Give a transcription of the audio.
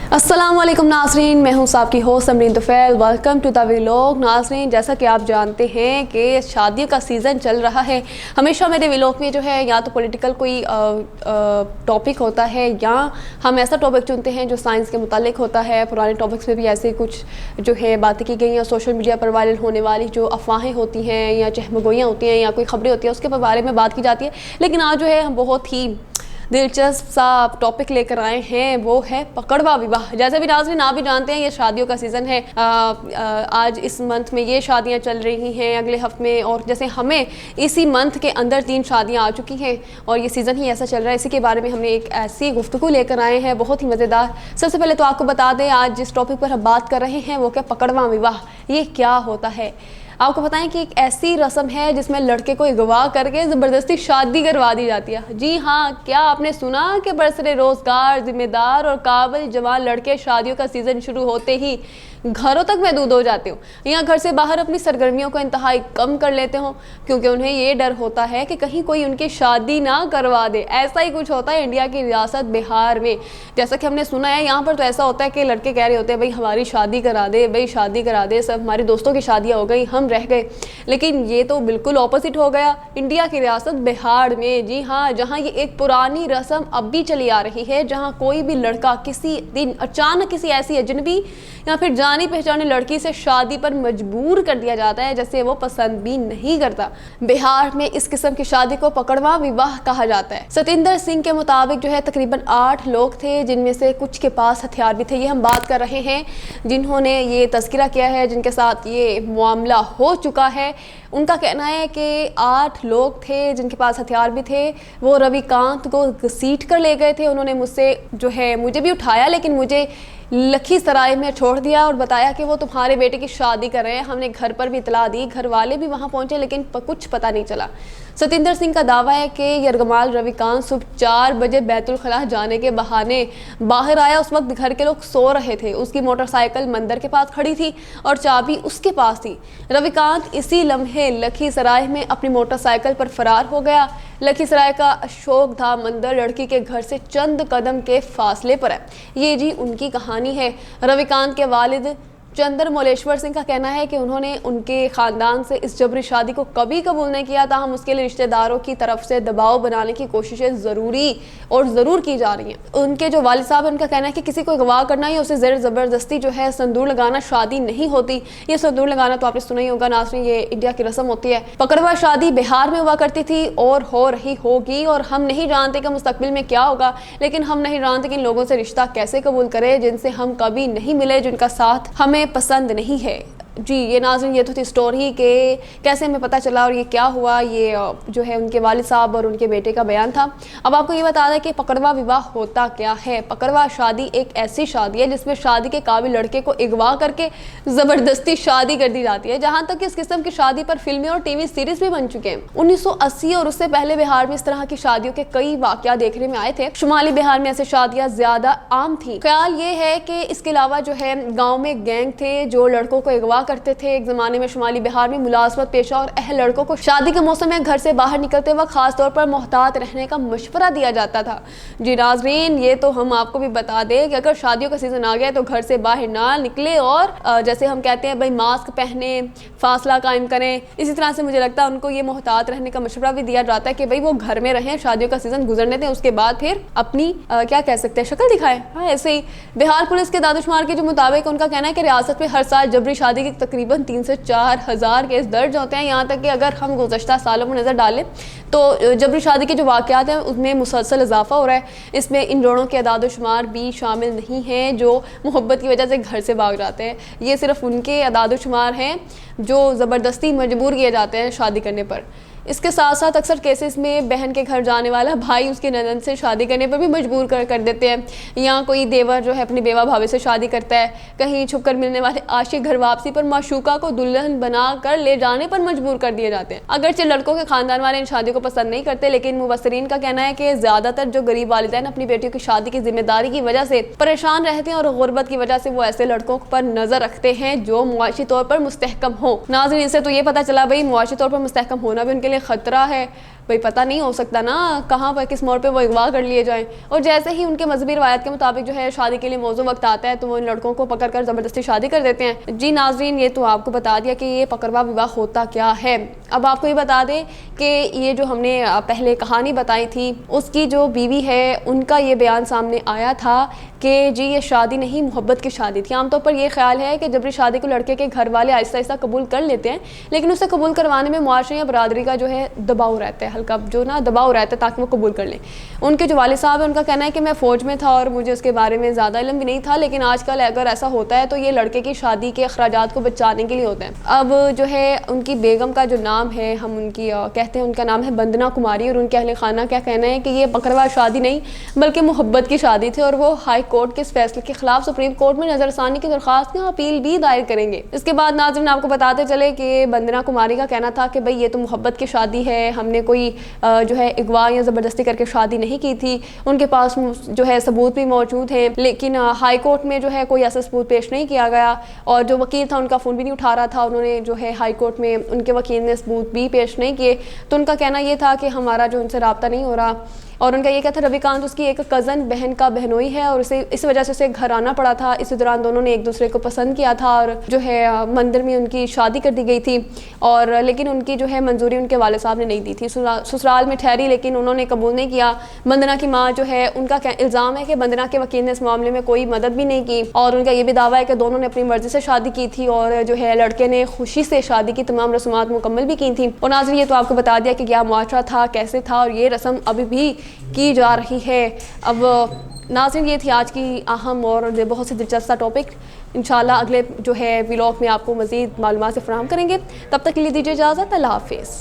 अस्सलामुअलैकुम नाज़रीन, मैं हूँ आपकी host Amreen Tufail. Welcome to the vlog. नाज़रीन, जैसा कि आप जानते हैं कि शादियों का सीज़न चल रहा है। हमेशा मेरे व्लॉग में जो है या तो पॉलिटिकल कोई टॉपिक होता है या हम ऐसा टॉपिक चुनते हैं जो साइंस के मुतालिक होता है। पुराने टॉपिक्स में भी ऐसे कुछ जो है बातें की गई हैं। सोशल मीडिया पर वायरल होने वाली जो अफवाहें होती हैं या चहमगोइयाँ होती हैं या कोई खबरें होती हैं उसके बारे में बात की जाती है। लेकिन आज जो है हम बहुत ही दिलचस्प सा टॉपिक लेकर आए हैं, वो है पकड़वा विवाह। जैसे भी नाज़रीन आप भी जानते हैं ये शादियों का सीज़न है। आज इस मंथ में ये शादियां चल रही हैं, अगले हफ्ते में, और जैसे हमें इसी मंथ के अंदर 3 शादियां आ चुकी हैं और ये सीज़न ही ऐसा चल रहा है। इसी के बारे में हमने एक ऐसी गुफ्तगू लेकर आए हैं बहुत ही मज़ेदार। सबसे पहले तो आपको बता दें आज जिस टॉपिक पर हम बात कर रहे हैं वो क्या पकड़वा विवाह, ये क्या होता है। आपको बताएं कि एक ऐसी रस्म है जिसमें लड़के को अगवा करके ज़बरदस्ती शादी करवा दी जाती है। जी हाँ, क्या आपने सुना कि बरसरे रोज़गार, जिम्मेदार और काबिल जवान लड़के शादियों का सीज़न शुरू होते ही घरों तक महदूद हो जाते हो या घर से बाहर अपनी सरगर्मियों को इंतहाई कम कर लेते हो, क्योंकि उन्हें ये डर होता है कि कहीं कोई उनकी शादी ना करवा दे। ऐसा ही कुछ होता है इंडिया की रियासत बिहार में। जैसा कि हमने सुना है यहाँ पर तो ऐसा होता है कि लड़के कह रहे होते हैं भाई हमारी शादी करा दे, भाई शादी करा दे, सब हमारे दोस्तों की शादियाँ हो गई, हम रह गए। लेकिन ये तो बिल्कुल ऑपोजिट हो गया इंडिया की रियासत बिहार में। जी हाँ, जहाँ ये एक पुरानी रस्म अब भी चली आ रही है, जहाँ कोई भी लड़का किसी दिन अचानक किसी ऐसी अजनबी या फिर जानी पहचानी लड़की से शादी पर मजबूर कर दिया जाता है जैसे वो पसंद भी नहीं करता। बिहार में इस किस्म की शादी को पकड़वा विवाह कहा जाता है। सतिंदर सिंह के मुताबिक जो है तकरीबन 8 लोग थे, जिनमें से कुछ के पास हथियार भी थे। ये हम बात कर रहे हैं जिन्होंने ये तस्करा किया है, जिनके साथ ये मामला हो चुका है। उनका कहना है कि 8 लोग थे जिनके पास हथियार भी थे। वो रविकांत को घसीट कर ले गए थे। उन्होंने मुझसे जो है मुझे भी उठाया, लेकिन मुझे लखीसराय में छोड़ दिया और बताया कि वो तुम्हारे बेटे की शादी कर रहे हैं। हमने घर पर भी इतला दी, घर वाले भी वहाँ पहुँचे, लेकिन कुछ पता नहीं चला। सतिंदर सिंह का दावा है कि यरगमाल रविकांत सुबह 4 बजे बैतुल खला जाने के बहाने बाहर आया। उस वक्त घर के लोग सो रहे थे। उसकी मोटरसाइकिल मंदिर के पास खड़ी थी और चाबी उसके पास थी। रविकांत इसी लम्हे लखीसराय में अपनी मोटरसाइकिल पर फरार हो गया। लखीसराय का अशोक धाम मंदिर लड़की के घर से चंद कदम के फासले पर है। ये जी उनकी कहानी है। रविकांत के वालिद चंद्र मोलेश्वर सिंह का कहना है कि उन्होंने उनके ख़ानदान से इस जबरी शादी को कभी कबूल नहीं किया था। हम उसके लिए रिश्तेदारों की तरफ से दबाव बनाने की कोशिशें ज़रूर की जा रही हैं। उनके जो वालिद साहब हैं उनका कहना है कि किसी को अगवा करना या उसे ज़बरदस्ती जो है संदूर लगाना शादी नहीं होती। ये संदूर लगाना तो आपने सुना ही होगा नाज़रीन, ये इंडिया की रस्म होती है। पकड़वा शादी बिहार में हुआ करती थी और हो रही होगी, और हम नहीं जानते कि मुस्तकबिल में क्या होगा। लेकिन हम नहीं जानते कि इन लोगों से रिश्ता कैसे कबूल करें जिनसे हम कभी नहीं मिले, जिनका साथ हमें पसंद नहीं है। जी ये नाज़रीन, ये तो थी स्टोरी के कैसे हमें पता चला और ये क्या हुआ। ये जो है उनके वालिद साहब और उनके बेटे का बयान था। अब आपको ये बता दें कि पकड़वा विवाह होता क्या है। पकड़वा शादी एक ऐसी शादी है जिसमें शादी के काबिल लड़के को अगवा करके ज़बरदस्ती शादी कर दी जाती है। जहाँ तक कि इस किस्म की शादी पर फिल्में और टीवी सीरीज भी बन चुके हैं। 1980 और उससे पहले बिहार में इस तरह की शादियों के कई वाक़या देखने में आए थे। शुमाली बिहार में ऐसे शादियाँ ज़्यादा आम थी। ख्याल ये है कि इसके अलावा जो है गाँव में गैंग थे जो लड़कों को अगवा करते थे। एक ज़माने में शुमाली बिहार में मुलाजमत पेशा और अहल लड़कों को शादी के मौसम में घर से बाहर निकलते वक्त खास तौर पर मोहतात रहने का मशवरा दिया जाता था। जी नाज़रीन, ये तो हम आपको भी बता दें कि अगर शादियों का सीज़न आ गया तो घर से बाहर ना निकले और जैसे हम कहते हैं भाई मास्क पहने, फासला कायम करें। इसी तरह से मुझे लगता है उनको ये मोहतात रहने का मशवरा भी दिया जाता है कि भाई वो घर में रहें, शादियों का सीज़न गुजरने दें, उसके बाद फिर अपनी क्या कह सकते हैं शक्ल दिखाएं। हाँ, ऐसे ही बिहार पुलिस के दादुशुमार के जो मुताबिक उनका कहना है कि रियासत में हर साल जबरी शादी की तकरीबन 3 से 4 हज़ार केस दर्ज होते हैं। यहाँ तक कि अगर हम गुज़श्ता सालों में नज़र डालें तो जबरी शादी के जो वाक़यात हैं उसमें मुसलसल इजाफा हो रहा है। इसमें इन जोड़ों के अदाद-ओ-शुमार भी शामिल नहीं हैं जो मोहब्बत की वजह से घर से भाग जाते हैं। ये सिर्फ उनके अदाद-ओ-शुमार हैं जो ज़बरदस्ती मजबूर किए जाते हैं शादी करने पर। इसके साथ साथ अक्सर केसेस में बहन के घर जाने वाला भाई उसकी ननद से शादी करने पर भी मजबूर कर देते हैं, या कोई देवर जो है अपनी बेवा भाभी से शादी करता है। कहीं छुपकर मिलने वाले आशिक घर वापसी पर माशूका को दुल्हन बना कर ले जाने पर मजबूर कर दिए जाते हैं। अगरचे लड़कों के खानदान वाले इन शादियों को पसंद नहीं करते, लेकिन मुबसरीन का कहना है कि ज़्यादातर जो गरीब वालिदैन अपनी बेटियों की शादी की जिम्मेदारी की वजह से परेशान रहते हैं और गुर्बत की वजह से वो ऐसे लड़कों पर नजर रखते हैं जो मुआशी तौर पर मुस्तहकम हो। नाज़रीन, इससे तो ये पता चला भाई मुआशी तौर पर मुस्तहकम होना भी उनके लिए खतरा है। भाई पता नहीं हो सकता ना कहाँ पर किस मोड़ पे वो अगवा कर लिए जाएं। और जैसे ही उनके मजहबी रवायत के मुताबिक जो है शादी के लिए मौजूद वक्त आता है तो वो इन लड़कों को पकड़ कर ज़बरदस्ती शादी कर देते हैं। जी नाजरीन, ये तो आपको बता दिया कि ये पकड़वा विवाह होता क्या है। अब आपको ये बता दें कि ये जो हमने पहले कहानी बताई थी उसकी जो बीवी है उनका ये बयान सामने आया था कि जी ये शादी नहीं, मोहब्बत की शादी थी। आमतौर पर ये ख्याल है कि जबरी शादी को लड़के के घर वाले आहिस्ता आहिस्ता कबूल कर लेते हैं, लेकिन उसे कबूल करवाने में मुआशरे या बरादरी का जो है दबाव रहता है, हल्का जो ना दबाव रहता है ताकि वो कबूल कर लें। उनके जो वालिद साहब हैं उनका कहना है कि मैं फ़ौज में था और मुझे उसके बारे में ज़्यादा इल्म भी नहीं था, लेकिन आजकल अगर ऐसा होता है तो ये लड़के की शादी के अखराजात को बचाने के लिए होता है। अब जो है उनकी बेगम का जो नाम है, हम उनकी कहते हैं उनका नाम है वंदना कुमारी, और उनके अहले खाना क्या कहना है कि ये बकरवा शादी नहीं बल्कि मोहब्बत की शादी थी और वो हाई कोर्ट के इस फैसले के खिलाफ सुप्रीम कोर्ट में नजरसानी की दरखास्त या अपील भी दायर करेंगे। इसके बाद नाज़रीन आपको बताते चले कि वंदना कुमारी का कहना था कि भाई ये तो मोहब्बत की शादी है, हमने कोई जो है अगवा या ज़बरदस्ती करके शादी नहीं की थी। उनके पास जो है सबूत भी मौजूद हैं, लेकिन हाई कोर्ट में जो है कोई ऐसा सबूत पेश नहीं किया गया और जो वकील था उनका फ़ोन भी नहीं उठा रहा था। उन्होंने जो है हाई कोर्ट में उनके वकील ने सबूत भी पेश नहीं किए, तो उनका कहना ये था कि हमारा जो उनसे रब्ता नहीं हो रहा। और उनका ये कहता रविकांत उसकी एक कज़न बहन का बहनोई है और उसे इस वजह से उसे घर आना पड़ा था। इस दौरान दोनों ने एक दूसरे को पसंद किया था और जो है मंदिर में उनकी शादी कर दी गई थी, और लेकिन उनकी जो है मंजूरी उनके वाले साहब ने नहीं दी थी। ससुराल में ठहरी लेकिन उन्होंने कबूल नहीं किया। वंदना की माँ जो है उनका इल्ज़ाम है कि वंदना के वकील ने इस मामले में कोई मदद भी नहीं की और उनका ये भी दावा है कि दोनों ने अपनी मर्जी से शादी की थी और जो है लड़के ने खुशी से शादी की तमाम रस्मात मुकम्मल भी की थी। और नाज़रीन ये तो आपको बता दिया कि क्या मुआशरा था, कैसे था, और ये रस्म अभी भी की जा रही है। अब नाज़रीन ये थी आज की अहम और बहुत से दिलचस्प टॉपिक। इंशाल्लाह अगले जो है व्लॉग में आपको मज़ीद मालूमात से फराहम करेंगे। तब तक के लिए दीजिए इजाज़त। अल्लाह हाफ़िज़।